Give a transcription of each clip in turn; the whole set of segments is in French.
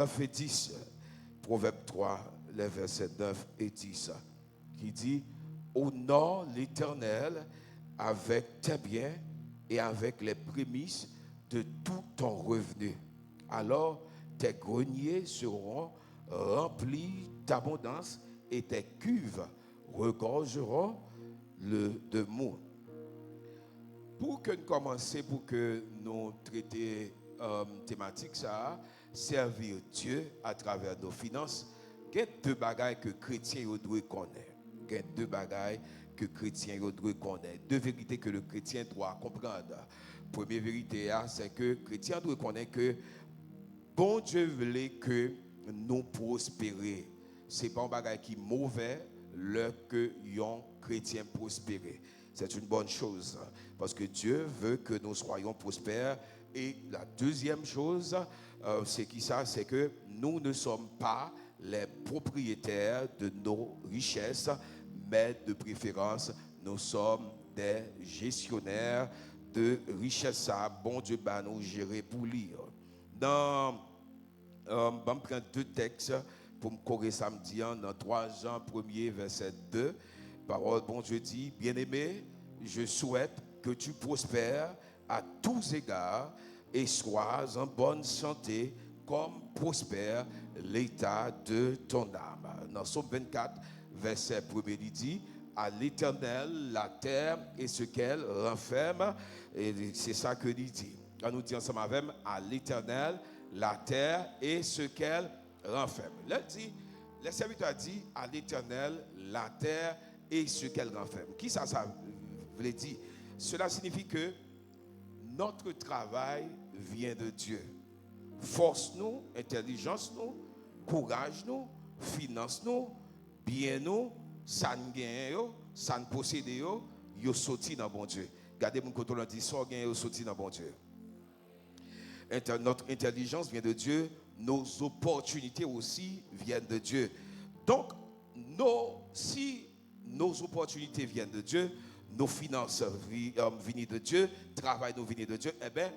9 et 10, Proverbe 3, les versets 9 et 10, qui dit: honore l'Éternel avec tes biens et avec les prémices de tout ton revenu. Alors tes greniers seront remplis d'abondance et tes cuves regorgeront de mou. Pour que nous commencions, pour que nous traitions thématique ça, servir Dieu à travers nos finances, il y a deux bagailles que chrétiens doivent connaître. Il y a deux bagailles que chrétiens doivent connaître. Deux vérités que le chrétien doit comprendre. Première vérité, c'est que le chrétien doit connaître que bon Dieu voulait que nous prospérions. Ce n'est pas un bagage qui est mauvais, le que un chrétien prospère. C'est une bonne chose parce que Dieu veut que nous soyons prospères. Et la deuxième chose, c'est qui ça? C'est que nous ne sommes pas les propriétaires de nos richesses, mais de préférence, nous sommes des gestionnaires de richesses. Ça, bon Dieu, va nous gérer pour lire. Dans, je vais prendre deux textes pour me corriger samedi, dans 3 Jean 1er, verset 2. Parole, bon Dieu dit: bien-aimé, je souhaite que tu prospères à tous égards et sois en bonne santé comme prospère l'état de ton âme. Dans Somme 24, verset 1er, il dit: à l'Éternel la terre et ce qu'elle renferme. Et c'est ça que il dit. On nous dit ensemble avec: à l'Éternel la terre et ce qu'elle renferme. Là, dit, le serviteur dit: à l'Éternel la terre et ce qu'elle renferme. Qui ça veut dire? Cela signifie que notre travail vient de Dieu. Force nous, intelligence nous, courage nous, finance nous, bien nous, ça nous gagne, ça nous possède, yo sorti dans bon Dieu. Regardez mon côté, on dit: ça gagne, yo sorti dans bon Dieu. Notre intelligence vient de Dieu, nos opportunités aussi viennent de Dieu. Donc, si nos opportunités viennent de Dieu, nos finances viennent de Dieu, travail nous vient de Dieu, eh bien,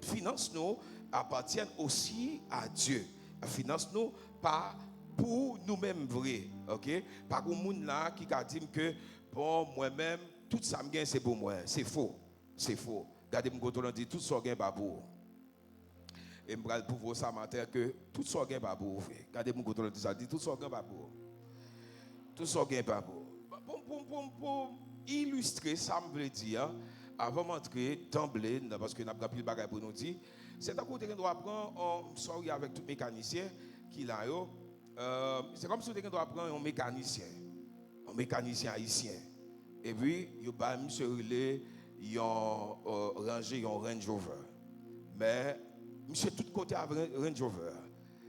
finances nous appartiennent aussi à Dieu. Finances nous pas pour nous-mêmes vrai, ok? Pas pour monde là qui a dit que bon moi-même tout ça me gagne c'est pour moi, c'est faux, c'est faux. Regardez mon côté on dit tout ça gagne pas pour. Et me pral pour vous ça matin que tout ça gagne pas pour. Regardez mon côté on dit ça dit tout ça gagne pas pour. Tout ça gagne pas pour. Pour illustrer ça me veut dire avant d'entrer d'emblée parce que n'a pas pris le bagage pour nous dire, c'est un côté qu'on doit apprendre en sortie avec tout mécanicien qui là c'est comme si on doit apprendre un mécanicien haïtien. Et puis il va monsieur relais il rangé un Range Rover. Mais monsieur tout côté avec Range Rover.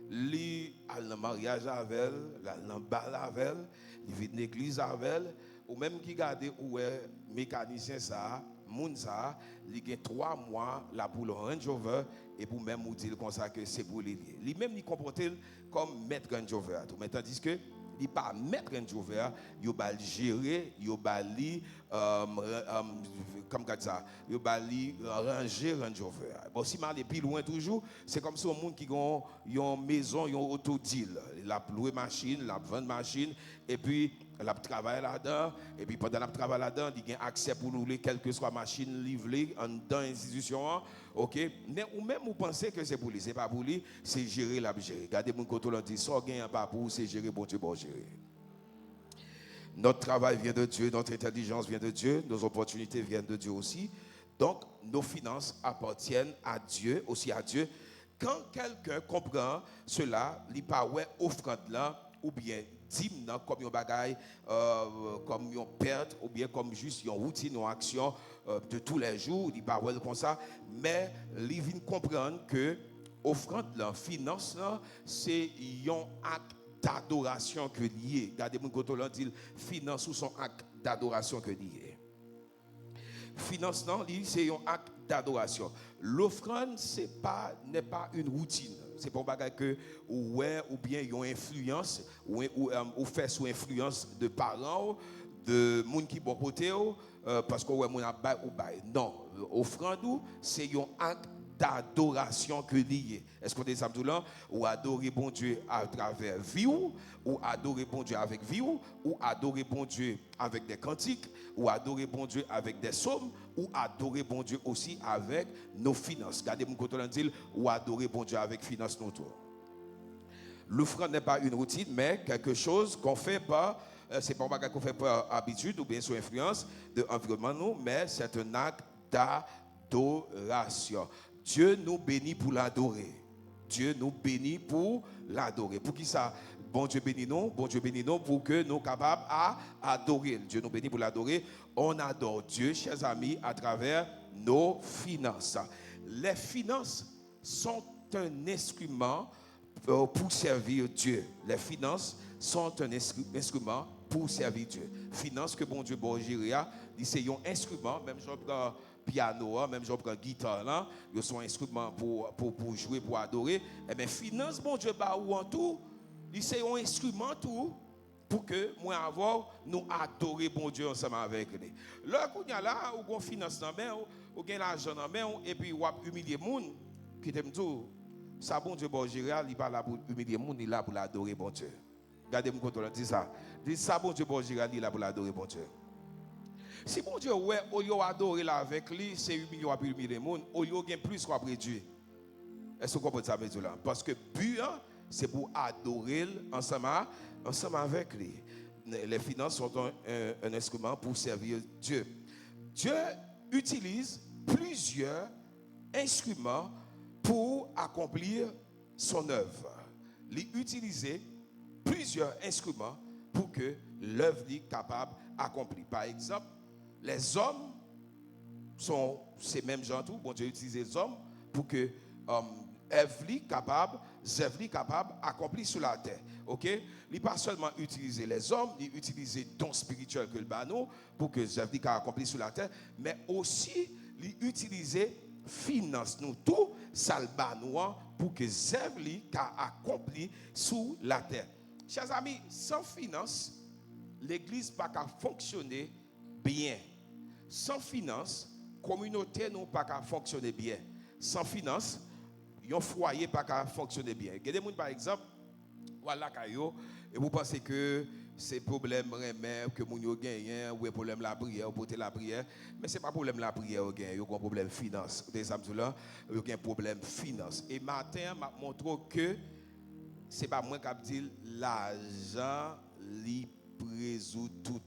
Li a le mariage avec elle, la bal avec elle, il vit une église avec elle, ou même qui garde où est mécanicien ça, moun ça, il a 3 mois la pour le Range Rover et pour même vous dire comme ça que c'est pour lui. Lui même il comporte comme maître Range Rover. Mais tandis que il pas mettre Range Rover, il va gérer, il va comme ça, il va ranger Range Rover. Bon si mal est plus loin toujours, c'est comme si un monde qui a une maison, une auto deal, il a loué machine, il a vendu machine et puis il a travaillé là-dedans et puis pendant qu'il travaille là-dedans, il a accès pour louer quelle que soit la machine livrée dans l'institution. OK, mais ou même vous pensez que c'est pour lui, c'est pas pour lui, c'est gérer la gérer. Regardez mon côté là dit ça gagne pas pour c'est gérer bon Dieu bon gérer. Notre travail vient de Dieu, notre intelligence vient de Dieu, nos opportunités viennent de Dieu aussi. Donc nos finances appartiennent à Dieu, aussi à Dieu. Quand quelqu'un comprend cela, il pas ouais offrande là ou bien dîme comme un bagaille comme une perte ou bien comme juste une routine une action de tous les jours, il pas ouais comme ça, mais il vient comprendre que offrande la finance là, c'est un acte d'adoration que lié. Regardez mon côté là dit finance ou son acte d'adoration que lié. Finance non, c'est un acte d'adoration. L'offrande n'est pas une routine. C'est pas un bagage que ouais ou bien une influence ou fait sous influence de parents de monde qui bon côté parce que ouais mon a bail ou bail. Non, offrande c'est un acte d'adoration que lié. Est-ce qu'on dit ça tout là? Ou adorer bon Dieu à travers vie ou adorer bon Dieu avec vie ou adorer bon Dieu avec des cantiques ou adorer bon Dieu avec des psaumes ou adorer bon Dieu aussi avec nos finances. Regardez mon côté dit ou adorer bon Dieu avec finances nous tout. L'offrande n'est pas une routine mais quelque chose qu'on fait pas c'est pas un qu'on fait par habitude ou bien sous influence de l'environnement nous mais c'est un acte d'adoration. Dieu nous bénit pour l'adorer. Dieu nous bénit pour l'adorer. Pour qui ça? Bon Dieu bénit nous pour que nous soyons capables d'adorer. Dieu nous bénit pour l'adorer. On adore Dieu, chers amis, à travers nos finances. Les finances sont un instrument pour servir Dieu. Les finances sont un instrument pour servir Dieu. Finances que bon Dieu bon gérer, c'est un instrument, même genre piano, même genre guitare là, ils sont instruments pour jouer, pour adorer. Et bien finance bon Dieu ba ou en tout, c'est un instrument tout pour que moi avoir nous adorer bon Dieu ensemble avec lui. Là qu'on y a là ou qu'on finance dans main ou gain l'argent dans main et puis ou humilier monde qui t'aime tout. Ça bon Dieu bon gérer, il pas là pour humilier monde, il là pour l'adorer bon Dieu. Regardez mon contrôle dit ça. Dit ça bon Dieu bon gérer, il là pour l'adorer bon Dieu. Si bon Dieu ouais au lieu adorer là avec lui, c'est humilier ou humilier les monde, au lieu gain plus qu'on réduire. Est-ce que vous comprenez ça monsieur là? Parce que but c'est pour adorer ensemble avec lui. Les finances sont un instrument pour servir Dieu. Dieu utilise plusieurs instruments pour accomplir son œuvre. Il utilise plusieurs instruments pour que l'œuvre soit capable d'accomplir. Par exemple, les hommes sont ces mêmes gens tout. Bon Dieu utilise les hommes pour que œuvre capable d'accomplir sur la terre. OK? Il pas seulement utiliser les hommes, il utilise dons spirituels que le banou pour que œuvre accomplir sur la terre, mais aussi il utilise finance nous tout ça le banou pour que œuvre accomplir sur la terre. Chers amis, sans finance, l'église pas qu'à fonctionner bien. Sans finance, communauté non pas qu'à fonctionner bien. Sans finance, un foyer pas qu'à fonctionner bien. Il y a des gens par exemple, voilà caillou et vous pensez que c'est problème que moun yo gagne ou problème la prière ou porter la prière, mais c'est pas problème la prière ou gagne, yo un problème finance. Des amis là, yo un problème finance. Et matin m'a montré que c'est pas moi qui dit l'argent li résout tout.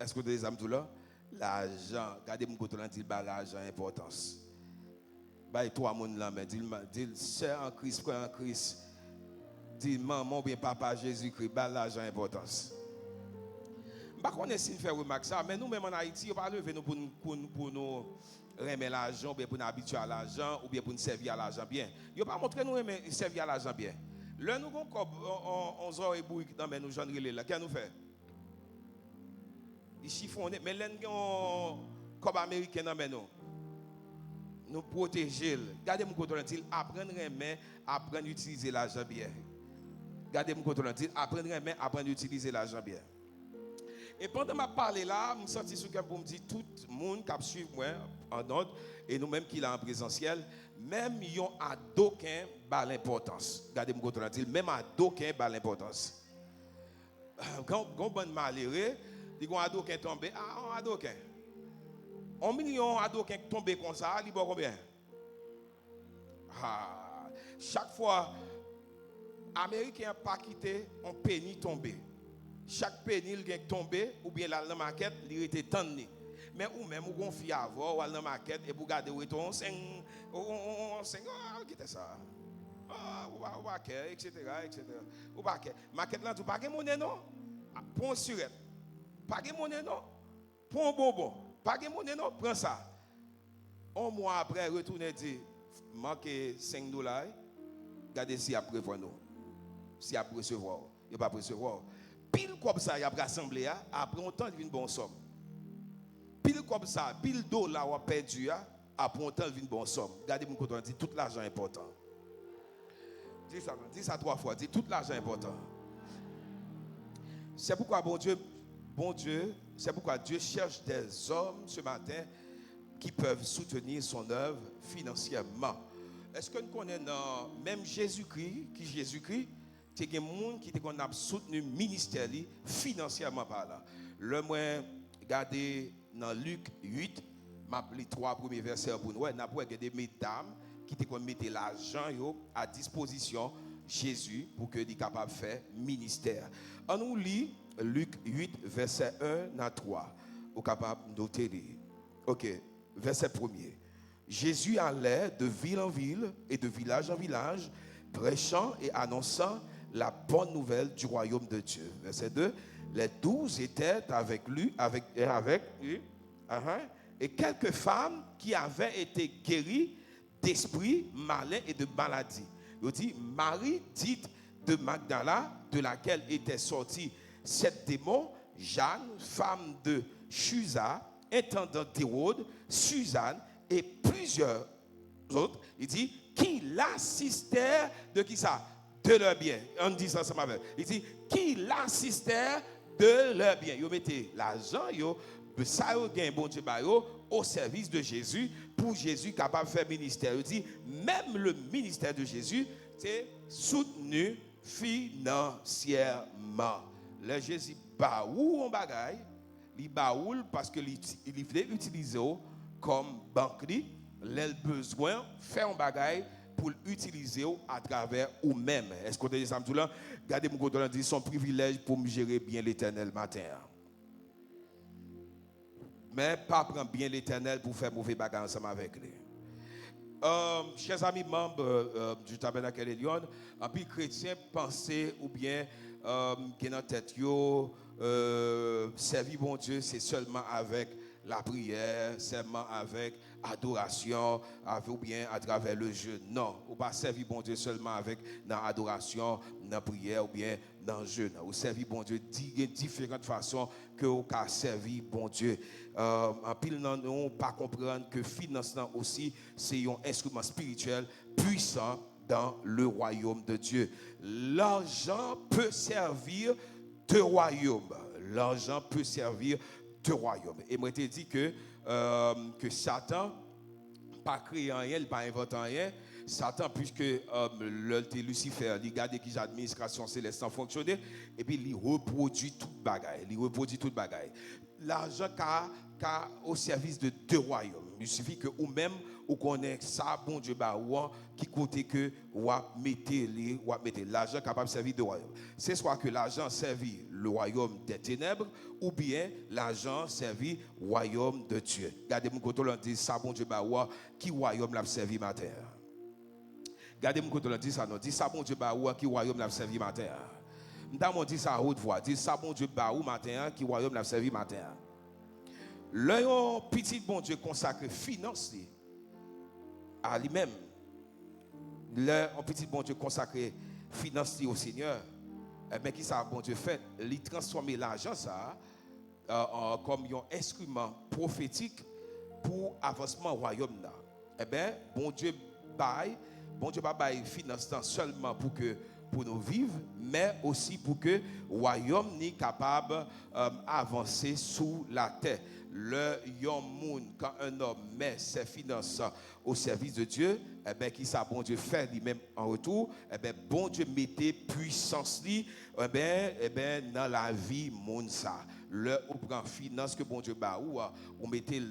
Est-ce que des amis là? L'argent, regardez mon côté là dit l'argent importance. Bah toi mon là mais dit sœur en Christ, frère en Christ. Dit maman bien papa Jésus-Christ, bah l'argent importance. Pas connait si faire remarque ça, mais nous même en Haïti, on pas lever nous pour nous remettre l'argent, ou bien pour nous habituer à l'argent, ou bien pour nous servir à l'argent bien. Yo pas montrer nous servir à l'argent bien. Là nous on zor et bouille dans nous genre là, qu'est-ce nous fait? Il chiffonne, mais là nous comme américain dans nous protéger. Gardez mon côté dit apprendre à utiliser l'argent bien. Gardez mon côté dit apprendre à utiliser l'argent bien. Et pendant ma parler là, je me sens sur pour me dire tout le monde qui suit moi en ordre et nous-mêmes qui là en présentiel, même yon a d'aucun bas l'importance. Gardez mon côté dit même à d'aucun bas l'importance. Quand bon malheureux, dit qu'on a d'aucun tombé, on a d'aucun. 1 million à d'aucun tombé comme ça, il vaut combien? Chaque fois Américain pas quitté, on penny tombé. Chaque penny il est tombé ou bien la maquette, il était tanné. Mais ou même ou confie avoir ou la maquette et pour garder où est on 5 quitter ça. Ou pas etc. Ou pas maquette là tu pas de monnaie non? Pour surette. Pas de monnaie non? Pour bonbon. Pas de monnaie non? Prends ça. Un mois après retourner dit manquer $5. Regardez si après pour nous. Si après recevoir, il pas recevoir. Pile comme ça, il a rassemblé après un temps il vient bon somme. Pile comme ça, pile dollar ou perdu après un temps il vient bon somme. Regardez mon côté dit tout l'argent important. Dis ça 3 fois, dis tout l'argent important. C'est pourquoi bon Dieu, c'est pourquoi Dieu cherche des hommes ce matin qui peuvent soutenir son œuvre financièrement. Est-ce que nous connaissons même Jésus-Christ, c'est des gens qui ont soutenu le ministère financièrement par là. Le moins, regardez dans Luc 8, les 3 premiers versets pour nous, nous avons des mesdames qui mettent l'argent à disposition Jésus pour que soit capable de faire ministère. On nous lit Luc 8, verset 1 à 3. Vous êtes capable de noter. Ok, verset 1er. Jésus allait de ville en ville et de village en village, prêchant et annonçant la bonne nouvelle du royaume de Dieu. Verset 2. Les 12 étaient avec lui, et quelques femmes qui avaient été guéries d'esprits malins et de maladies. Il dit Marie, dite de Magdala, de laquelle était sorti 7 démons, Jeanne, femme de Chuza, intendant d'Hérode, Suzanne et plusieurs autres. Il dit qui l'assistèrent de qui ça? De leur bien. On dit ça ensemble avec. Il dit qui l'assistèrent de leur bien. Ils mettez l'argent, ça gagne bon Dieu au service de Jésus pour Jésus capable de faire ministère. Il dit même le ministère de Jésus c'est soutenu financièrement. Le Jésus baoul en bagaille, il baoul parce que il voulait utiliser comme banque les besoins faire un bagaille pour l'utiliser à travers ou même. Est-ce qu'on dit ça là? Regardez mon côté dit son privilège pour me gérer bien l'Éternel matin. Mais pas prendre bien l'Éternel pour faire mauvais bagages ensemble avec lui. Chers amis membres du Tabernacle de Lyon, un peu chrétien penser ou bien qui dans tête servir bon Dieu c'est seulement avec la prière, seulement avec adoration, ou bien à travers le jeûne. Non, ou pas servir bon Dieu seulement avec dans adoration, dans prière ou bien dans le jeûne. Ou servir bon Dieu de différentes façons que vous pouvez servir bon Dieu. En pile non pas comprendre que financement aussi c'est un instrument spirituel puissant dans le royaume de Dieu. L'argent peut servir de royaume. L'argent peut servir de royaume. Et moi je dit que Satan pas créé rien, il pas inventé rien. Satan puisque Lucifer, il regarde qui l'administration céleste fonctionner et puis il reproduit toute bagaille, L'argent qu'a au service de deux royaumes. Il suffit que ou même ou connaît ça bon Dieu qui côté que ou mettez l'argent capable de servir de royaume. C'est soit que l'argent servit le royaume des ténèbres ou bien l'argent servit le royaume de Dieu. Regardez mon côté on dit ça bon Dieu qui royaume l'a servi matin. Regardez mon côté on dit ça non dit ça bon Dieu qui royaume l'a servi matin. M'dam dit ça à haute voix dit ça bon Dieu matin qui royaume l'a servi matin. Le petit bon Dieu consacre finance à lui-même. Le petit bon Dieu consacre finance au Seigneur. Mais qui ça bon Dieu fait? Il transforme l'argent ça comme un instrument prophétique pour avancement au royaume là. Eh bien, bon Dieu baille finance seulement pour nous vivre, mais aussi pour que le royaume soit capable d'avancer sous la terre. Quand un homme met ses finances au service de Dieu, eh bien, qui ça, bon Dieu fait lui-même en retour, eh bien, bon Dieu mettait puissance dans la vie monde ça. Le ou prend finance que bon Dieu ou mettez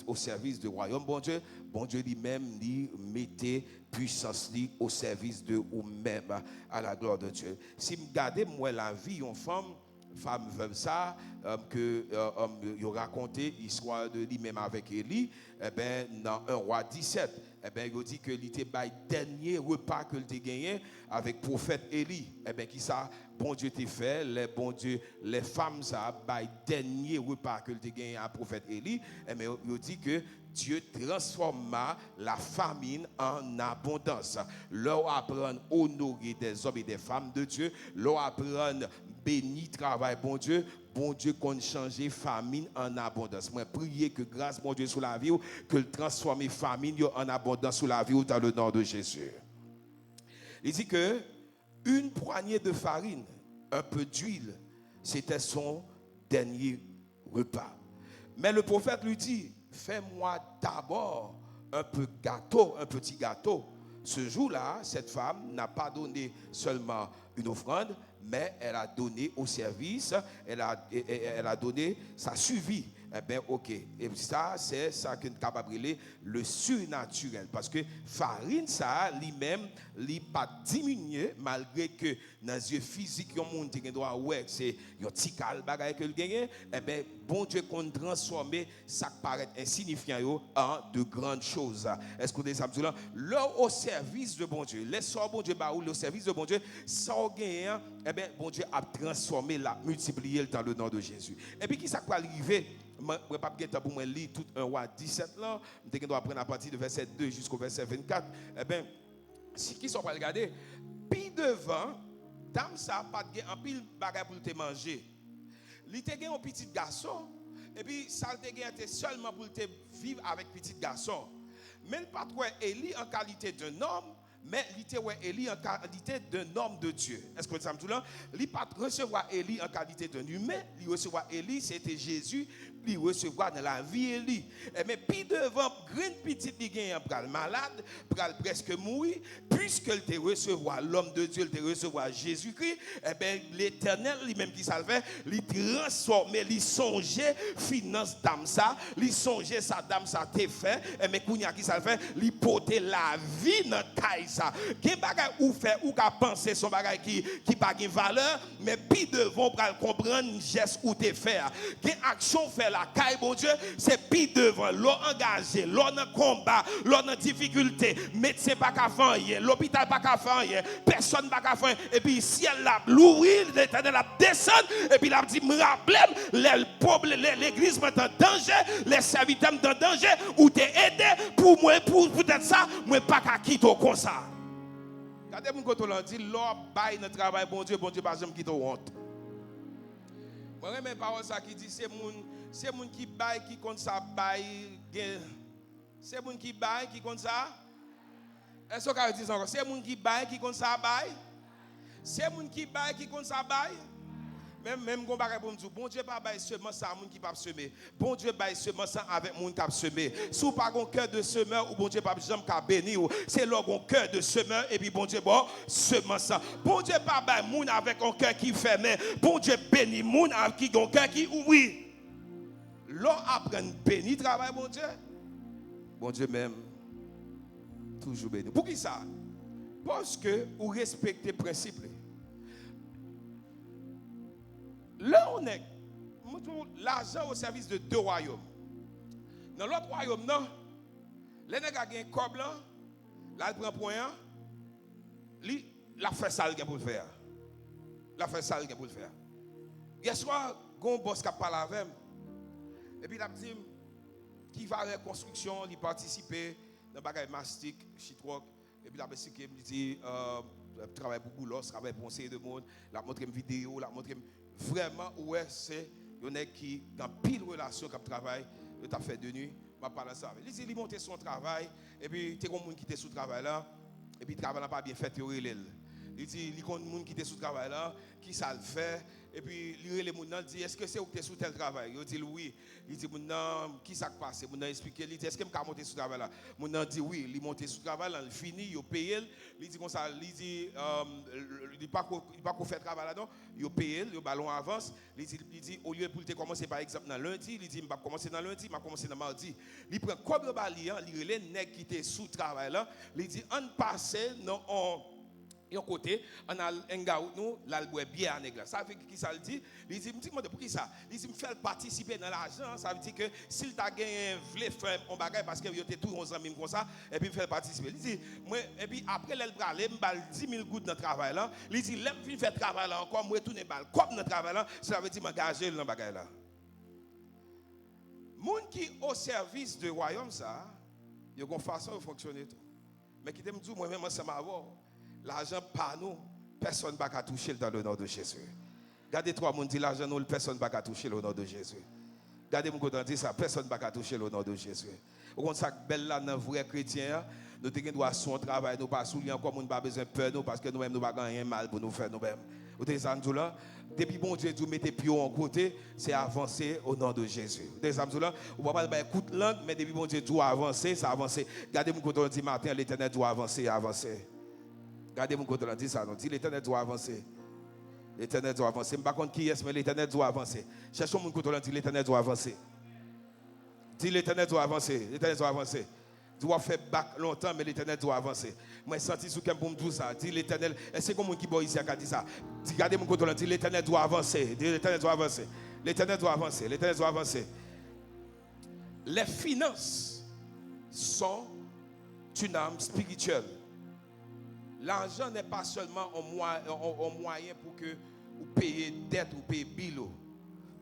au service du royaume bon Dieu lui-même mettait puissance au service de ou même à la gloire de Dieu. Si me gardez moi la vie une femme veuve ça que il raconté l'histoire de lui-même avec Élie dans 1 roi 17 il dit que il était le dernier repas que il a gagné avec prophète Élie qui ça bon Dieu t'a fait les femmes ça le dernier repas que il a gagné à prophète Élie il dit que Dieu transforma la famine en abondance. Leur apprendre à honorer des hommes et des femmes de Dieu, leur apprendre béni travail bon Dieu qu'on change famine en abondance. Moi prier que grâce mon Dieu sur la vie que le transformer famine en abondance sur la vie dans le nom de Jésus. Il dit que une poignée de farine, un peu d'huile, c'était son dernier repas. Mais le prophète lui dit fais-moi d'abord un peu gâteau, un petit gâteau. Ce jour-là, cette femme n'a pas donné seulement une offrande, mais elle a donné au service, elle a donné sa survie. Eh bien, ok. Et ça, c'est ça que nous sommes capables de appeler le surnaturel. Parce que farine, ça, lui-même, il pas diminué, malgré que dans les yeux physiques, il y a un monde qui doit ouais, c'est un petit cal bagaille que le gagne. Eh bien, bon Dieu, qu'on transforme ça qui paraît insignifiant en de grandes choses. Est-ce que vous avez ça? Là, au service de bon Dieu, laissez bon Dieu, au service de bon Dieu, ça gagne, eh bien, bon Dieu a transformé, l'a multiplié dans le nom de Jésus. Et puis, qui ça va arriver? Je ne vais pas pour moi lire tout 1 roi 17 là. Je dois apprendre à partir de verset 2 jusqu'au verset 24. Eh bien, si qui sont pas regarder, puis devant, dame ça pas de un pile bagage pour te manger. Il te un petit garçon et puis ça te seulement pour te vivre avec petit garçon. Mais pas toi Élie en qualité d'un homme, mais il était Élie en qualité d'un homme de Dieu. Est-ce que vous savez tout là? Il pas recevoir Élie en qualité d'un humain, il recevoir Élie, c'était Jésus, il recevoir dans la vie Élie. Mais puis devant grande petite il gagne pral malade, pral presque mourir, puisque il te recevoir l'homme de Dieu, il te recevoir Jésus-Christ, eh bien l'Éternel lui-même qui ça le fait, il transformer, il songer finance dame ça, il songer sa dame ça t'est fait, mais kounya qui ça le fait, il porter la vie dans taille ça. Gen bagay ou fait ou ka penser son bagay qui pas de valeur, mais puis devant pral comprendre geste ou te faire. Gen action fait la caille bon Dieu, c'est puis devant l'on engagé, l'on en combat, l'on en difficulté, médecin pas qu'à faire, l'hôpital pas qu'à faire, personne pas qu'à faire, et puis ciel là l'ouvrir, l'Éternel a descendre, et puis il a dit me rappeler l'église est en danger, les serviteurs sont en danger, ou t'es aidé pour moi pour peut-être ça, moi pas qu'à quitter comme ça. Regardez mon côté là dit l'or bail notre travail bon Dieu pas jamais quitter honte. Moi même parole ça qui dit c'est moun qui bail qui compte ça bail c'est moun qui bail qui compte ça. Est-ce que vous dites encore c'est moun qui bail qui compte ça bail. C'est moun qui bail qui compte ça bail. Même gon bagay pour me dire bon Dieu pas bail seulement ça moun qui pas semer. Bon Dieu bail seulement ça avec moun qui a semé. Si ou pas gon cœur de semeur ou bon Dieu pas jamais ka béni ou c'est là gon cœur de semeur et puis bon Dieu bon seulement ça. Bon Dieu pas bail moun avec un cœur qui fermé. Bon Dieu béni moun avec qui gon cœur qui oui. L'on apprend béni travail bon Dieu. Bon Dieu même toujours béni. Pour qui ça? Parce que vous respectez le principe. Là, on est l'argent au service de deux royaumes. Dans l'autre royaume, non, les nègres ont un cob là, là, il prend point, la fait sale pour le faire. La fait sale pour le faire. Hier soir, un boss qui a parlé avec moi, et puis il a dit qu'il va à la construction, il participer dans le bagage mastic, shitwork, et puis il a dit travaille pour Goulos, travaille pour un série de monde, il a montré une vidéo, il a montré vraiment ouais c'est il y en a qui dans pile relation qui travaille il t'a fait de nuit m'a parlé ça il dit il monter son travail et puis tu comme monde qui était sous travail là et puis travail n'a pas bien fait il dit il connaît monde qui était sous travail là qui ça le fait et puis il les monde dit est-ce que c'est où tu es sous tel travail il dit oui il dit mon qui ça passe mon expliquer il dit est-ce que me monter sous travail là mon dit oui il monter sous travail là il fini il paye il dit comme ça il dit il pas qu'on fait travail là non il paye le ballon avance il dit au lieu pour te commencer par exemple dans lundi il dit me pas commencer dans lundi m'a commencer dans mardi il prend comme le balian il les nèg qui était sous travail là il dit on passe non et au côté, on a un gars nous, l'alboue bien à nègre. Ça veut dire qui ça le dit? Il dit, pour qui ça? Il dit, me faire participer dans l'argent. Ça veut dire que s'il t'a gagné, voulait faire un bagage parce que il était tous 11 ans comme ça, et puis me faire participer. Il dit, moi, et puis après le bras, il me balle 10 000 gouttes dans le travail là. Il dit, l'aime fin faire travail là encore, moi tourner balle comme dans le travail là. Ça veut dire m'engager dans le bagage là. Moun qui au service du royaume ça, il y a une façon de fonctionner tout. Mais qui t'aime dire moi-même ça m'a avoir. L'argent pas nous, personne ne va toucher dans le nom de Jésus. Regardez trois monde dit l'argent nous, personne ne va toucher le nom de Jésus. Regardez mon côté dit ça, personne ne va toucher le nom de Jésus. Au contraire, ça belle là dans vrai chrétien, Nous avons droit à son travail, nous pas soulier encore, nous n'avons pas besoin de peur, nous, parce que nous-mêmes, nous n'avons pas rien mal pour nous faire nous-mêmes. Vous avez ça, là? Depuis bon Dieu, vous mettez pied en côté, c'est avancer au nom de Jésus. Vous avez ça, là? Vous ne pouvez pas écouter langue, mais depuis bon Dieu, doit avancer, ça avance. Regardez mon côté, on dit matin, l'Éternel doit avancer, avancer. Regardez mon côté, on dit ça, on dit l'Éternel doit avancer. L'Éternel doit avancer. Je ne sais pas qui est, mais l'Éternel doit avancer. Cherchons mon côté, on dit l'Éternel doit avancer. Dis l'Éternel doit avancer. L'Éternel doit avancer. Tu dois faire bac longtemps, mais l'Éternel doit avancer. Moi, je sens que pour me dire ça. Dis l'Éternel. Est-ce que quelqu'un qui boit ici a dit ça? Regardez mon côté, dis l'Éternel doit avancer. Dis l'Éternel doit avancer. L'Éternel doit avancer. L'Éternel doit avancer. Les finances sont une âme spirituelle. L'argent n'est pas seulement un moyen pour que vous payiez dette ou payiez bill.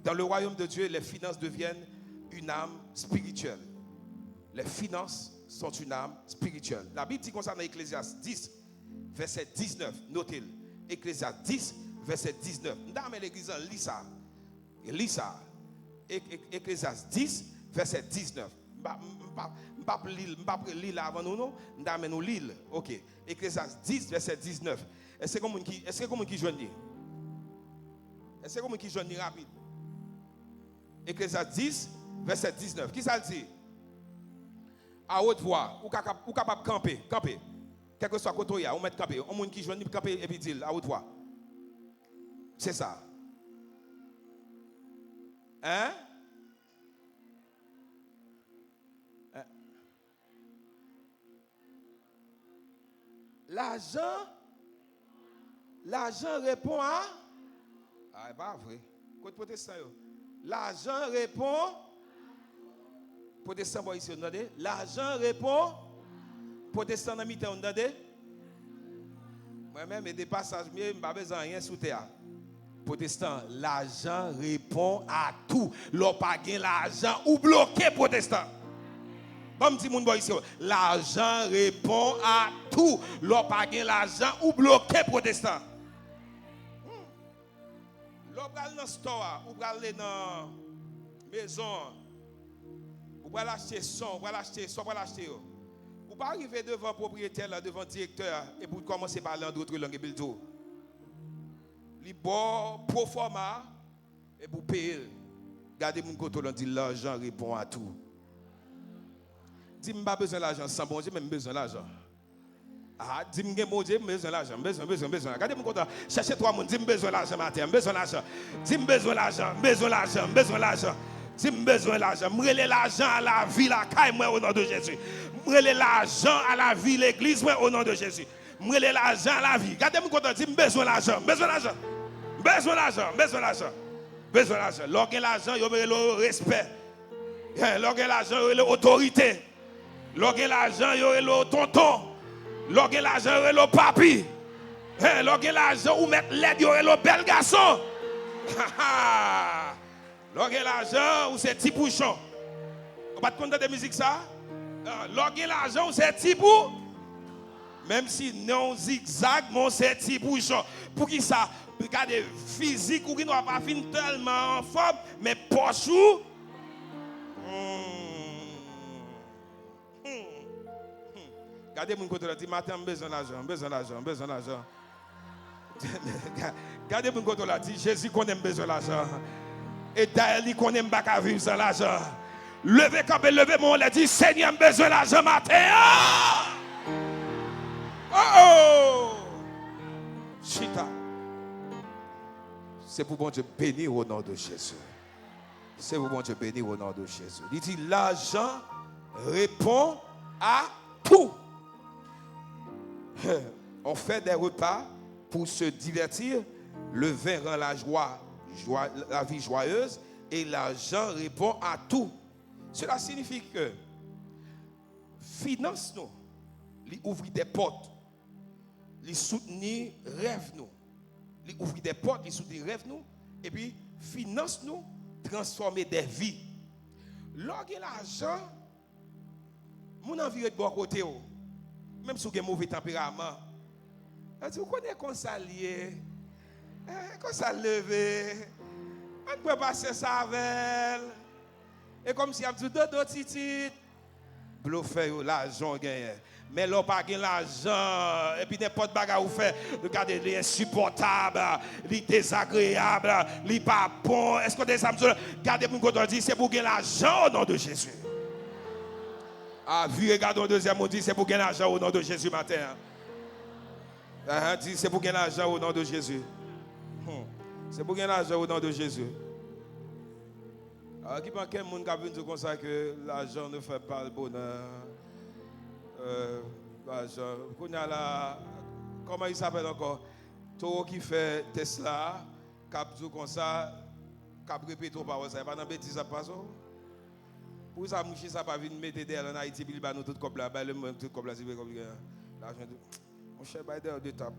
Dans le royaume de Dieu, les finances deviennent une âme spirituelle. Les finances sont une âme spirituelle. La Bible dit comme ça dans Ecclésiaste 10, verset 19. Notez-le. Ecclésiaste 10, verset 19. Dans l'église, lis ça. Lis ça. Ecclésiaste 10, verset 19. Je ne vais pas lire avant nous, non? Nous lire. Ok. Ecclésiaste 10, verset 19. Est-ce que quelqu'un qui joue? Est-ce que quelqu'un qui joue rapide? Ecclésiaste 10, verset 19. Qui ça le dit? À haute voix, ou capable de camper. Quel que soit côté, on met camper. On monde qui joue camper et puis dit à haute voix. C'est ça. Hein? L'argent répond à. Ah, c'est pas vrai. Côté protestant, l'argent répond. Protestant, ici, on entendez? L'argent répond. Protestant, dans mi-temps, on entendez? Moi-même, et des passages, je n'ai pas besoin de rien sous terre. Protestant, l'argent répond à tout. L'on pas gagné l'argent ou bloqué, protestant. Comme dit mon boy ici, l'argent répond à tout. L'on pas gagné l'argent ou bloqué, protestant. L'on va aller dans le store, ou va aller dans la maison, ou va l'acheter son, ou va l'acheter son, ou va l'acheter. Ou pas arriver devant le propriétaire, devant le directeur, et pour commencer à parler en d'autres langues et puis le tout. Les bon pro format et pour payer. Regardez mon côté, on dit l'argent répond à tout. Dis-moi pas besoin d'argent sans bon Dieu, mais besoin d'argent. Ah, dis-moi bon Dieu, besoin d'argent, besoin. Regardez mon côté, cherchez trois monde, dis-moi besoin d'argent matin, besoin d'argent. Dis-moi besoin d'argent, besoin d'argent. Dis-moi besoin d'argent. M'rele l'argent à la vie, la caille, moi au nom de Jésus. M'rele l'argent à la vie, l'église, moi au nom de Jésus. M'rele l'argent à la vie. Regardez mon côté, dis-moi besoin d'argent, besoin d'argent. Besoin d'argent. Lorsque l'argent, il y a le respect. Lorsque l'argent, il y a l'autorité. Lorsque l'argent, il y a le tonton. Lorsque l'argent, il y a le papi. Lorsque l'argent, ou mettre l'aide, il y a le bel garçon. Lorsque l'argent, ou c'est petit bouchon. On va te compter de musique ça? Lorsque l'argent, ou c'est petit bouchon. Même si non zigzag, mon c'est petit bouchon. Pour qui ça? Regardez, physique ou qui n'a pas fini tellement en forme, mais poche ou. Regardez mon côté là, dit matin, besoin d'argent. Regardez mon côté là, dit Jésus qu'on aime besoin d'argent. Et d'ailleurs, qu'on aime pas vivre sans l'argent. Levez quand même, levez mon lait, dit Seigneur, besoin d'argent matin. Oh! Chita. C'est pour bon Dieu bénir au nom de Jésus. C'est pour bon Dieu bénir au nom de Jésus. Il dit l'argent répond à tout. On fait des repas pour se divertir. Le vin rend la vie joyeuse. Et l'argent répond à tout. Cela signifie que finance nous, lui ouvrir des portes, lui soutenir rêve nous. Lui ouvrir des portes, lui soutenir rêve nous, et puis finance nous, transformer des vies. Lorsque l'argent, mon envie est de bon côté, même si vous avez un mauvais tempérament, vous connaissez qu'on s'allie, qu'on s'allever, on peut passer ça avec elle, et comme si on a dit dodo titit, Bluffé l'argent gagné. Mais l'on pas gagné l'argent et puis n'importe bagarre ou fait, regardez, il est insupportable, il est désagréable, il n'est pas bon. Est-ce que des âmes regardez pour qu'on dit c'est pour gagner l'argent au nom de Jésus. Ah, vu regardons deuxième on dit c'est pour gagner l'argent au nom de Jésus matin. Dit c'est pour gagner l'argent au nom de Jésus. C'est pour gagner l'argent au nom de Jésus. Alors, qui pense qu'il y a des gens qui disent comme ça que l'argent ne fait pas le bonheur. L'argent. Comment il s'appelle encore? Toro qui fait Tesla, qui dit comme ça, qui répète trop par ça. Il n'y a pas de bêtises à passer. Pour ça, Mouchi, ça pas venir mettre derrière en Haïti, puis il va nous tout comme là. Le même tout comme là, c'est comme l'argent. Mon cher, il y a deux tables.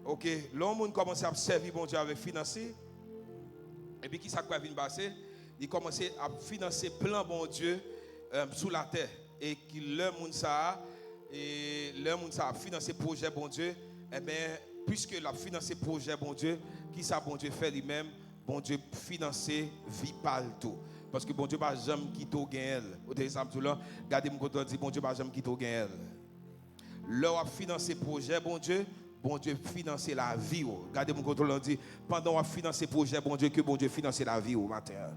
Ok, l'homme commence à servir bon Dieu avec financer. Et puis qui ça va venir passer? Il commence à financer plein bon Dieu sous la terre. Et qui le monde ça a financé projet bon Dieu. Eh bien, puisque la financé projet bon Dieu, qui ça bon Dieu fait lui-même? Bon Dieu financer vie par tout. Parce que bon Dieu pas jamais quitter elle. Au exemple là, regardez-moi quand on dit bon Dieu pas jamais quitter elle. Leur a financé projet bon Dieu financer la vie. Regardez-moi quand on dit pendant a financé projet bon Dieu que bon Dieu financer la vie au matin.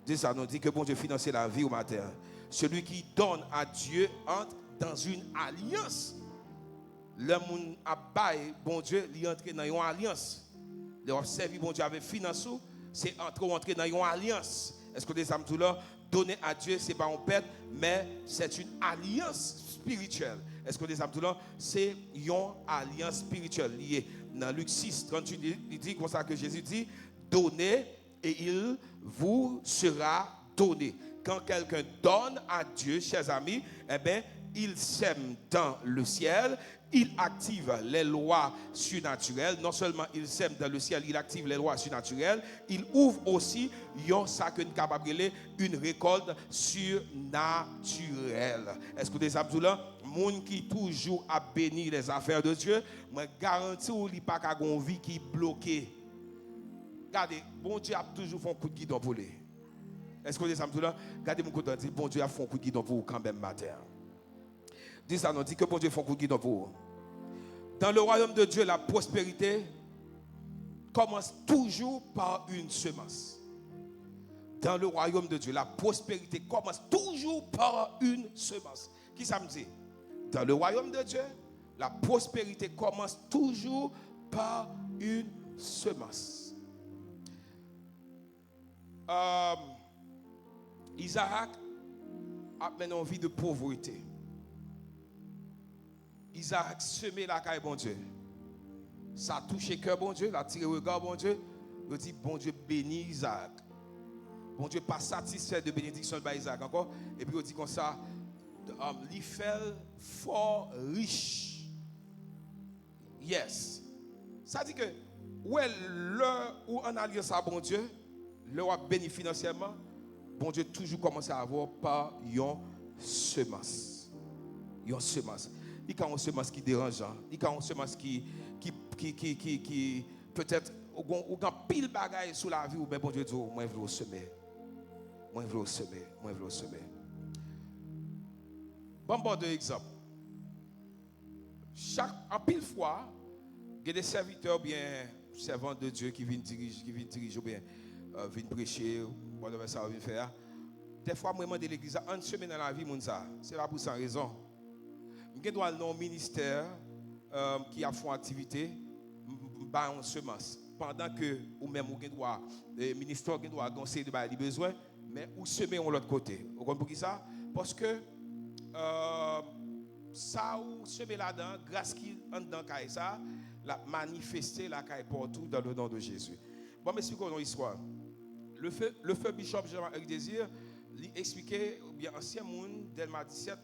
Dis ça nous dit que bon Dieu financer la vie au matin. Celui qui donne à Dieu entre dans une alliance. Le monde a bail bon Dieu, il entre dans une alliance. Le observer bon Dieu avec finance, c'est entrer dans une alliance. Est-ce que des âmes tout là donner à Dieu c'est pas un pète mais c'est une alliance spirituelle. Est-ce que des âmes tout là c'est une alliance spirituelle liée dans Luc 6 38 il dit comme ça que Jésus dit donnez et il vous sera donné. Quand quelqu'un donne à Dieu, chers amis, eh bien, il sème dans le ciel, il active les lois surnaturelles. Non seulement il sème dans le ciel, il active les lois surnaturelles, il ouvre aussi une récolte surnaturelle. Est-ce que des abdoulans, monde qui toujours a béni les affaires de Dieu, me garantis ou il pas qu'à une vie qui est bloquée. Regardez, bon Dieu a toujours fait un coup de guidon pour lui. Est-ce que vous avez là? Regardez mon côté, dit bon Dieu a fait un coup de guidon pour vous quand même matin. Dis ça, non, dit que bon Dieu fait un coup de guidon pour vous. Dans le royaume de Dieu, la prospérité commence toujours par une semence. Dans le royaume de Dieu, la prospérité commence toujours par une semence. Qui ça me dit? Dans le royaume de Dieu, la prospérité commence toujours par une semence. Isaac a mené une vie de pauvreté. Isaac semé la caille bon Dieu. Ça a touché cœur bon Dieu, l'a tiré regard bon Dieu. Il dit bon Dieu bénit Isaac. Bon Dieu pas satisfait de bénédiction de Isaac encore. Et puis il dit comme ça, il fait fort riche. Yes. Ça dit que l'heure où on alliance à bon Dieu, l'heure où béni financièrement, bon Dieu toujours commence à avoir par une semence. Une semence. Il y a une semence qui dérange. Il y a une semence qui peut-être ou quand pile bagaille sous la vie ou bien bon Dieu dit moi je veux semer. Moi je veux semer. Moi je veux semer. Bon de exemple. En pile fois, il y a des serviteurs bien servants de Dieu qui viennent diriger ou bien viennent prêcher ou whatever ça viennent faire. Des fois moi de l'église en semaine dans la vie mon ça, c'est pas pour sans raison. Je dois aller dans un ministère qui a fait une activité en semence. Pendant que ou même ou doit le ministère doit conseiller de les besoins, mais ou semer de l'autre côté. Vous comprenez pour ça? Parce que ça ou semer là-dedans, grâce qui en dedans ça, la manifester la caille partout dans le nom de Jésus. Bon, mais expliquons une histoire. Le feu Bishop Jean-Marc Désir lui expliquait bien ancien monde Delma 17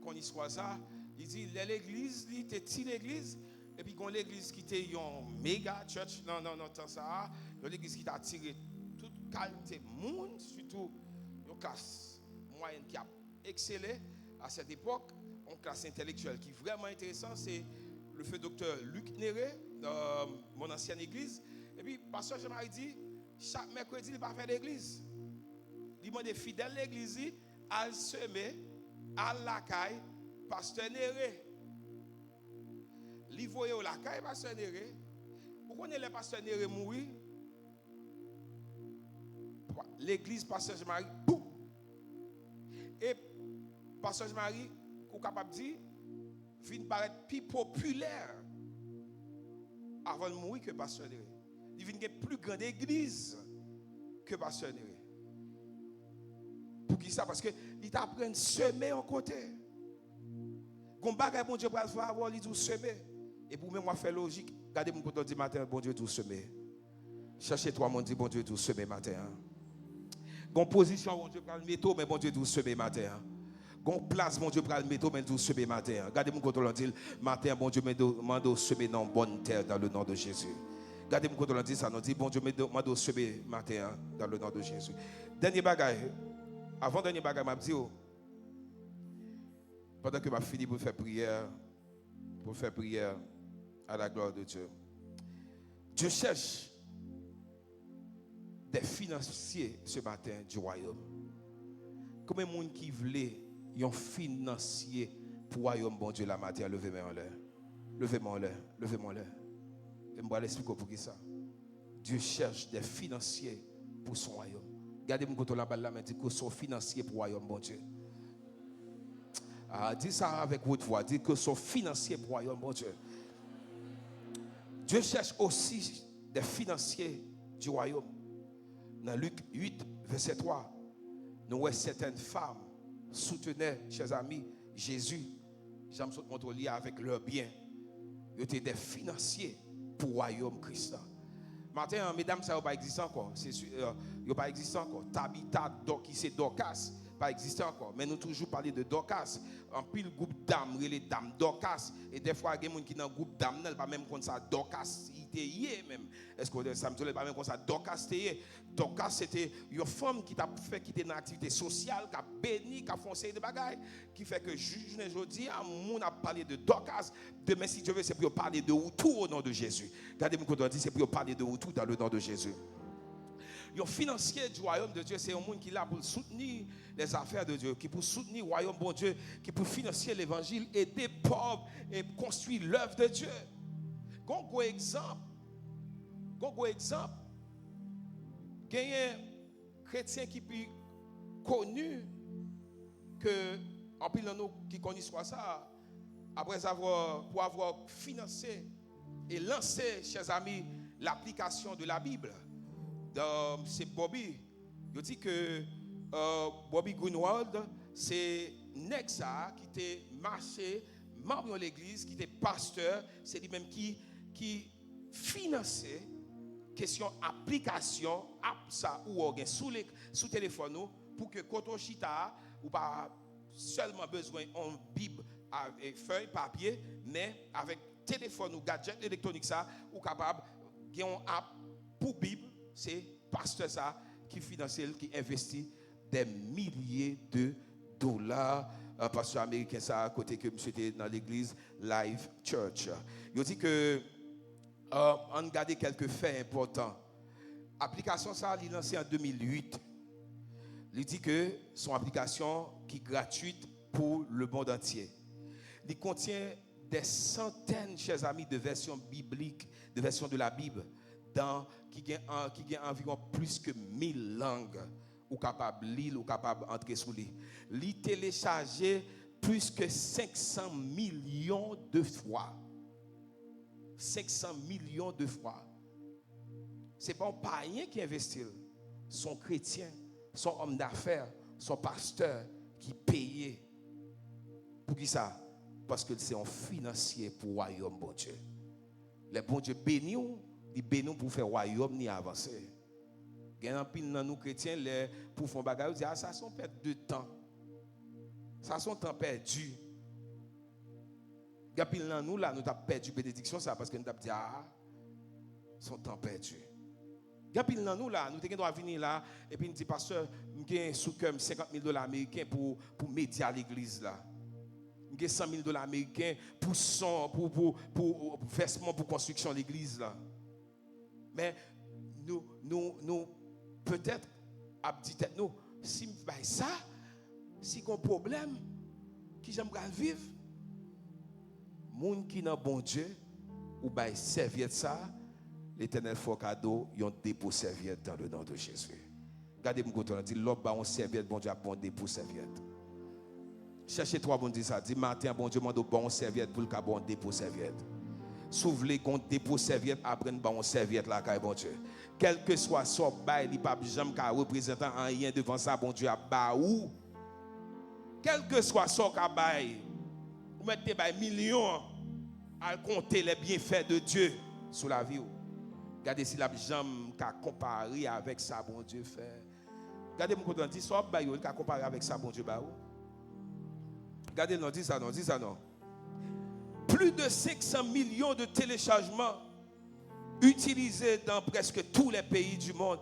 qu'on histoire ça. Il dit l'église, il était petite l'église et puis quand l'église qui était une méga church non tant ça, l'église qui t'a attiré toute qualité monde surtout une classe moyenne qui a excellé à cette époque, une classe intellectuelle qui est vraiment intéressante, c'est le feu docteur Luc Néré, mon ancienne église. Et puis pasteur Jean-Marie dit chaque mercredi il va faire l'église. Il demande des fidèles l'église à semer à la caille, pasteur Néré. Li voye au la caille, pasteur Néré. Vous connaissez le pasteur Néré mourir? L'église pasteur Marie, boum! Et pasteur Marie, vous êtes capable de dire, vient paraître plus populaire avant de mourir que pasteur Néré. Il vient une plus grande église que pasteur Néré. Pour qui ça? Parce que il t'apprend à semer en côté. Gon bagay bon Dieu pour faire avoir il dit semer. Et pour moi faire logique, regardez mon côté du matin, bon Dieu tout semer. Cherchez toi mon Dieu, bon Dieu tout semer matin. Gon position bon Dieu pour le métaux, mais bon Dieu tout semer matin. Gon place bon Dieu pour le métaux, mais tout semer matin. Regardez mon côté dit matin, bon Dieu m'a semer dans bonne terre dans le nom de Jésus. Regardez mon côté dit ça, nous dit bon Dieu m'a semer matin dans le nom de Jésus. Dernier bagay. Avant dernier bagage, m'a dit, pendant que m'a fini pour faire prière à la gloire de Dieu. Dieu cherche des financiers ce matin du royaume. Combien de monde qui voulait un financier pour le royaume bon Dieu la matin, levez-moi en l'air. Levez-moi en l'air, levez-moi en l'air. Et moi l'expliquer pour qui ça. Dieu cherche des financiers pour son royaume. Regardez mon côté là-bas, là, mais dit que son financier pour le royaume, bon Dieu. Dis ça avec votre voix, dis que son financier pour le royaume, bon Dieu. Dieu cherche aussi des financiers du royaume. Dans Luc 8, verset 3, nous voyons certaines femmes soutenaient, chers amis, Jésus. J'aime ce contrôler avec leurs biens. Ils étaient des financiers pour le royaume Christ. Maintenant, mesdames, ça n'a pas existé encore. C'est sûr, il n'a pas existé encore. Tabitha, qui c'est Dorcas, pas existé encore. Mais nous toujours parler de Dorcas. En pile groupe d'âmes, les dames Dorcas. Et des fois, il y a des gens qui dans le groupe d'âmes, pas même comme ça, Dorcas, il était même. Est-ce que ça me dit pas même comme ça, Dorcas, Dorcas, c'était une femme qui t'a fait, qui était dans l'activité sociale, qui a béni, qui a foncé de bagailles, qui fait que aujourd'hui, on a parlé de Dorcas. Demain, si Dieu veut, c'est pour parler de tout au nom de Jésus. Regardez-moi quand on dit, c'est pour parler de tout dans le nom de Jésus. Le financier du royaume de Dieu, c'est un monde qui est là pour soutenir les affaires de Dieu, qui pour soutenir le royaume bon Dieu, qui pour financer l'évangile, aider les pauvres et construire l'œuvre de Dieu. Gon exemple, il y a un chrétien qui est plus connu que en pile de nous qui connaissent ça, après avoir financé et lancé, chers amis, l'application de la Bible. C'est Bobby. Il dit que Bobby Greenwald, c'est Nexa qui était marché, membre de l'église, qui était pasteur, c'est lui-même qui finançait question application app ça ou sous téléphone pour que quand on chita ou pas seulement besoin en Bible avec feuille papier mais avec téléphone ou gadget électronique ça ou capable de une app pour Bible. C'est pasteur ça qui finance, qui investit des milliers de dollars. Pasteur américain ça à côté que monsieur était dans l'église Life Church. Il dit que on regarde quelques faits importants. Application ça il lancé en 2008. Il dit que son application qui est gratuite pour le monde entier. Il contient des centaines, chers amis, de versions bibliques, de versions de la Bible, qui a environ plus que 1000 langues, ou capable de lire, ou capable d'entrer sous lui. Il téléchargé plus que 500 millions de fois. 500 millions de fois. Ce n'est pas un païen qui investit, son chrétien, son homme d'affaires, son pasteur qui payait. Pour qui ça? Parce que c'est un financier pour le royaume, bon Dieu. Les bon Dieu bénis, ils bénissent pour faire le royaume ni avancer. Il y a un pile dans nous chrétiens, pour faire des choses, ils disent ça sont perte de temps. Ça sont temps perdu. Il y a pile dans nous là, nous avons perdu bénédiction ça parce que nous avons dit son temps perdu. Il y a pile dans nous là, nous devons venir là et puis nous dit pasteur, j'ai sous comme $50,000 américains pour m'aider à l'église là. J'ai $100,000 américains pour versement pour construction de l'église là. Mais nous peut-être à dit nous si ça si qu'on problème qui j'aime vivre. Moun qui n'a bon Dieu, ou bail serviette ça, l'Éternel fait cadeau, yon dépôt serviette dans le nom de Jésus. Regardez-moi quand on dit, l'homme ba on serviette, bon Dieu a bon dépôt serviette. Cherchez toi, bon Dieu ça, dit matin, bon Dieu m'a donné bon serviette pour le cas bon dépôt serviette. S'ouvre qu'on dépôt serviette, après bon serviette là, bon Dieu. Quel que soit son bail, il pas jamais qu'à représenter rien devant ça, bon Dieu a ba ou. Quel que soit son bail, vous mettez des millions à compter les bienfaits de Dieu sur la vie. Regardez si la jambe qu'a comparé avec ça, bon Dieu fait. Regardez mon côté, dit soit bail, il qu'a comparé avec ça, bon Dieu ba ou. Regardez, non, dis ça non. Plus de 500 millions de téléchargements utilisés dans presque tous les pays du monde.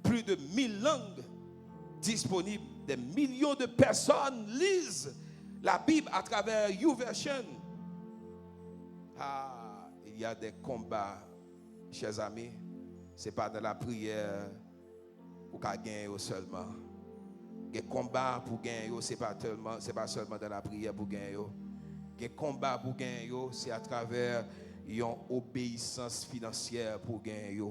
Plus de 1000 langues disponibles. Des millions de personnes lisent la Bible à travers YouVersion. Ah, il y a des combats, chers amis. Ce n'est pas dans la prière pour gagner seulement. Les combats pour gagner, ce n'est pas seulement dans la prière pour gagner. Les combats pour gagner, c'est à travers une obéissance financière pour gagner.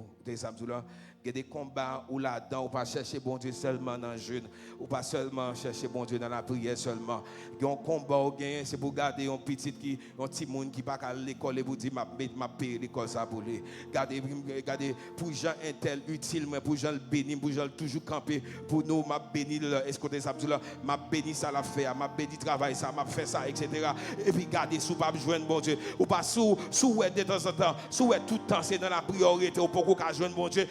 Il y a des combats où là-dedans, on ne pas chercher bon Dieu seulement dans le jeûne, ou pas seulement chercher bon Dieu dans la prière seulement. Il y a un combat où gagner, c'est pour garder un petit monde qui pas à l'école et vous dire m'a payer l'école ça pour lui. Regardez pour gens intel utile, mais pour gens béni, pour gens toujours camper pour nous m'a béni est-ce que ça m'a béni ça l'a fait, m'a béni travail ça, m'a fait ça etc. Et puis garder sous pas joindre bon Dieu, ou pas sous de temps en temps, sous tout le temps c'est dans la priorité ou pour qu'on joindre bon Dieu.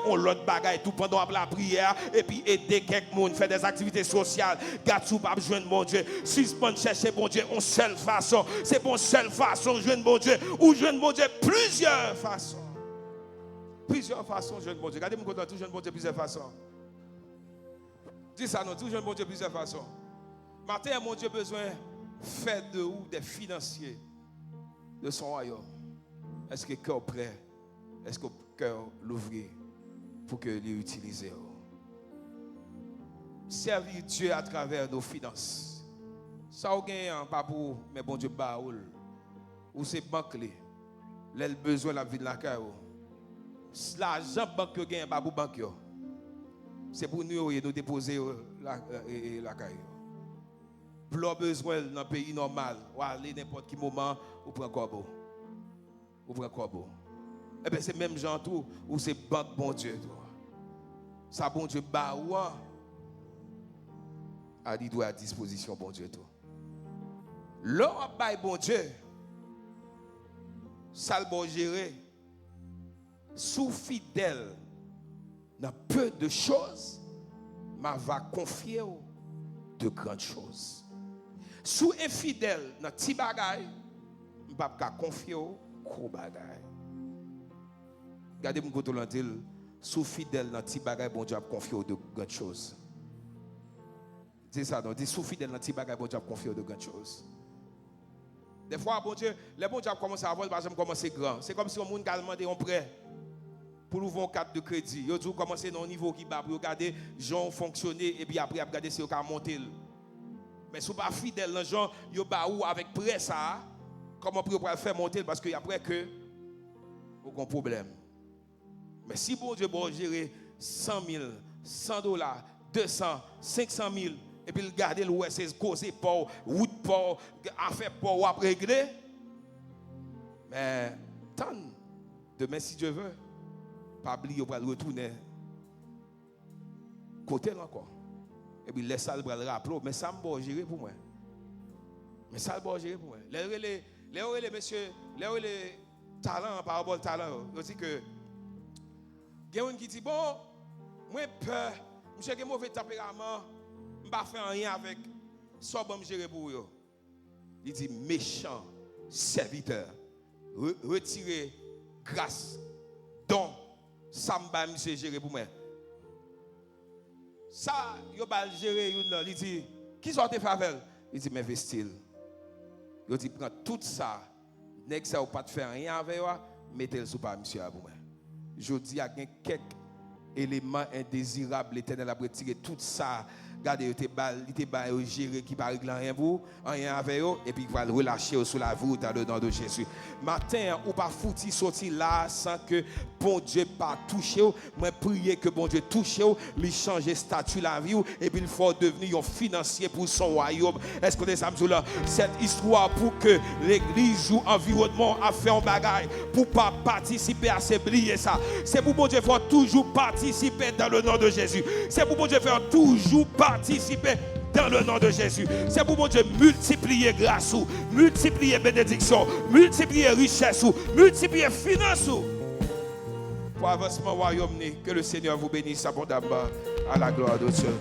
On l'autre bagaille tout pendant la prière et puis aider quelqu'un faire des activités sociales garde sous pas joindre mon Dieu suspendre chercher bon Dieu en seule façon c'est bon seule façon joindre mon Dieu ou joindre mon Dieu plusieurs façons joindre mon Dieu regardez mon côté tout joindre mon Dieu plusieurs façons dis ça non tout joindre mon Dieu plusieurs façons matin mon Dieu besoin faire de ou des financiers de son royaume est-ce que cœur prêt est-ce que cœur l'ouvrier pour que les utiliser. Servir Dieu à travers nos finances. Ça, on gagne pas pour, mais bon Dieu, baoul. Ou c'est banque, les besoins de la vie de la caille. L'argent banque que gagne pas pour banque. C'est pour nous déposer la caille. Pour leurs besoins dans un pays normal, ou aller n'importe quel moment, ou prendre corbeau. Eh bien, c'est même genre tout, ou c'est banque bon Dieu. Ça, bon Dieu, a dit à disposition, bon Dieu. L'or bail bon Dieu, ça le bon gérer, sous fidèle, dans peu de choses, m'a va confier de grandes choses. Sous infidèle, dans petit bagaille, m'a va confier gros bagaille. Regardez-moi quand on dit, sous fidèle dans petit bagage, bon Dieu a confié de grandes choses. C'est ça, non? Dit sous fidèle dans petit bagage, bon Dieu a confié de grandes choses. Des fois, bon Dieu, les bon Dieu a commencé à avoir, par exemple, commencer grand. C'est comme si on a demandé un prêt pour ouvrir une carte de crédit. Ils ont commencé dans un niveau qui va regarder les gens fonctionner et puis après, regarder si on a monté. Mais si vous pas fidèle dans les gens, ils ont avec prêt ça, comment on peut faire monter parce qu'il y a après que vous un problème. Mais si bon Dieu bon gérer 100 000, 100 dollars, 200, 500 000, et puis le garder le c'est causer pour, route pour, affaire pour, ou après régler. Mais tant, demain si Dieu veut, pas oublier, on va le retourner côté là encore. Et puis laisse ça le rappeler, mais ça me bon gérer pour moi. Mais ça me bon gérer pour moi. Les messieurs, les talents, par rapport au talent, ils disent que il y a un qui dit, bon, moi peur, je suis un mauvais tempérament, je ne vais pas faire rien avec ça, je vais gérer pour eux. Il dit, méchant serviteur, retirez grâce, don, ça me gérer pour moi. Ça, il va gérer, il dit, qui sont tes faveurs? Il dit, mais vestil. Il dit, prends tout ça, n'est-ce que ça pas de faire rien avec eux, mettez-le sous pas, monsieur, pour moi. Je dis, il y a quelques éléments indésirables, l'Éternel a retiré tout ça Regardez, il était géré qui ne règle rien pour rien avec eux, et puis il va le relâcher sous la voûte dans le nom de Jésus. Matin, ou pas foutu sortir là sans que bon Dieu pas touché. Moi, prier que bon Dieu touche, lui changer statut la vie, et puis il faut devenir un financier pour son royaume. Est-ce que ça me là? Cette histoire pour que l'église ou l'environnement a fait un bagage, pour pas participer à s'oublier ça. C'est pour bon Dieu faire toujours participer dans le nom de Jésus. C'est pour bon Dieu faire toujours participer dans le nom de Jésus. C'est pour mon Dieu multiplier grâce ou, multiplier bénédiction, multiplier richesse ou, multiplier finance ou. Pour avancement au royaume, que le Seigneur vous bénisse abondamment à la gloire de Dieu.